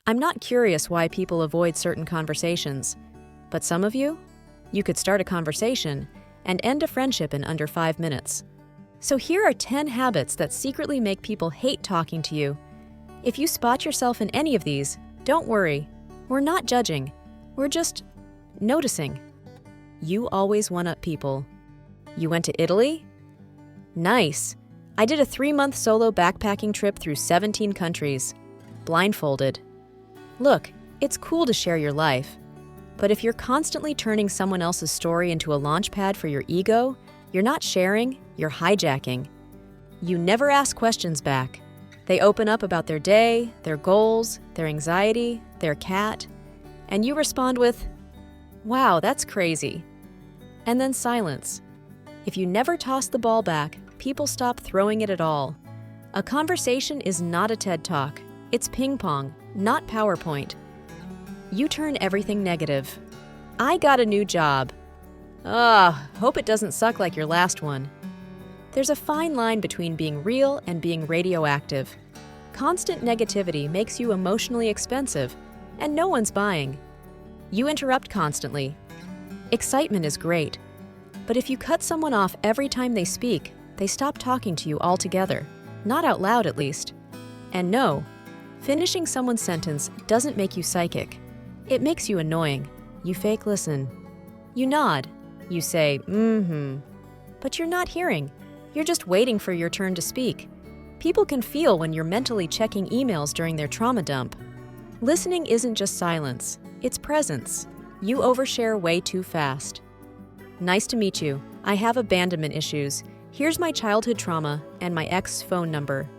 I'm not curious why people avoid certain conversations, but some of you could start a conversation and end a friendship in under 5 minutes. So here are 10 habits that secretly make people hate talking to you. If you spot yourself in any of these, don't worry. We're not judging. We're just noticing. You always one-up people. You went to Italy? Nice. I did a 3-month solo backpacking trip through 17 countries, blindfolded. Look, it's cool to share your life, but if you're constantly turning someone else's story into a launch pad for your ego, you're not sharing, you're hijacking. You never ask questions back. They open up about their day, their goals, their anxiety, their cat, and you respond with, "Wow, that's crazy." And then silence. If you never toss the ball back, people stop throwing it at all. A conversation is not a TED Talk. It's ping pong, not PowerPoint. You turn everything negative. I got a new job. Hope it doesn't suck like your last one. There's a fine line between being real and being radioactive. Constant negativity makes you emotionally expensive, and no one's buying. You interrupt constantly. Excitement is great, but if you cut someone off every time they speak, they stop talking to you altogether. Not out loud, at least. And no, finishing someone's sentence doesn't make you psychic. It makes you annoying. You fake listen. You nod. You say, but you're not hearing. You're just waiting for your turn to speak. People can feel when you're mentally checking emails during their trauma dump. Listening isn't just silence, it's presence. You overshare way too fast. Nice to meet you. I have abandonment issues. Here's my childhood trauma and my ex's phone number.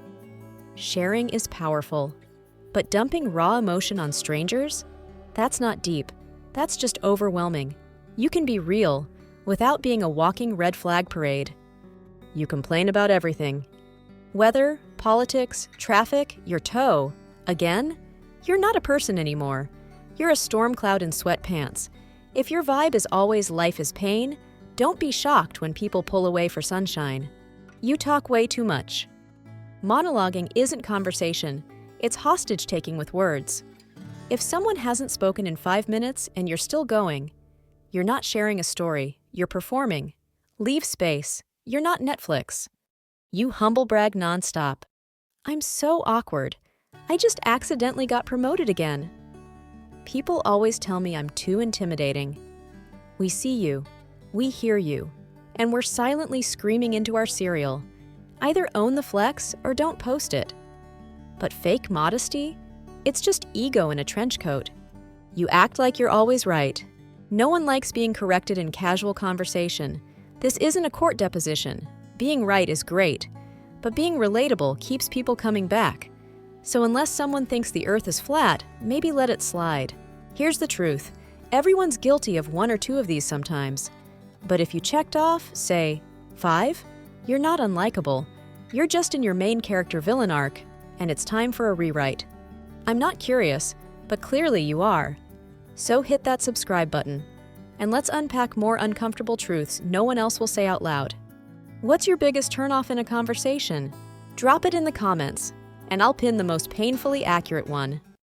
Sharing is powerful, but dumping raw emotion on strangers? That's not deep. That's just overwhelming. You can be real without being a walking red flag parade. You complain about everything. Weather, politics, traffic, your toe. Again? You're not a person anymore. You're a storm cloud in sweatpants. If your vibe is always life is pain, don't be shocked when people pull away for sunshine. You talk way too much. Monologuing isn't conversation. It's hostage-taking with words. If someone hasn't spoken in 5 minutes and you're still going, you're not sharing a story. You're performing. Leave space. You're not Netflix. You humble brag nonstop. I'm so awkward. I just accidentally got promoted again. People always tell me I'm too intimidating. We see you, we hear you, and we're silently screaming into our cereal. Either own the flex or don't post it. But fake modesty? It's just ego in a trench coat. You act like you're always right. No one likes being corrected in casual conversation. This isn't a court deposition. Being right is great, but being relatable keeps people coming back. So unless someone thinks the earth is flat, maybe let it slide. Here's the truth. Everyone's guilty of 1 or 2 of these sometimes. But if you checked off, say, 5, you're not unlikable. You're just in your main character villain arc, and it's time for a rewrite. I'm not curious, but clearly you are. So hit that subscribe button, and let's unpack more uncomfortable truths no one else will say out loud. What's your biggest turnoff in a conversation? Drop it in the comments, and I'll pin the most painfully accurate one.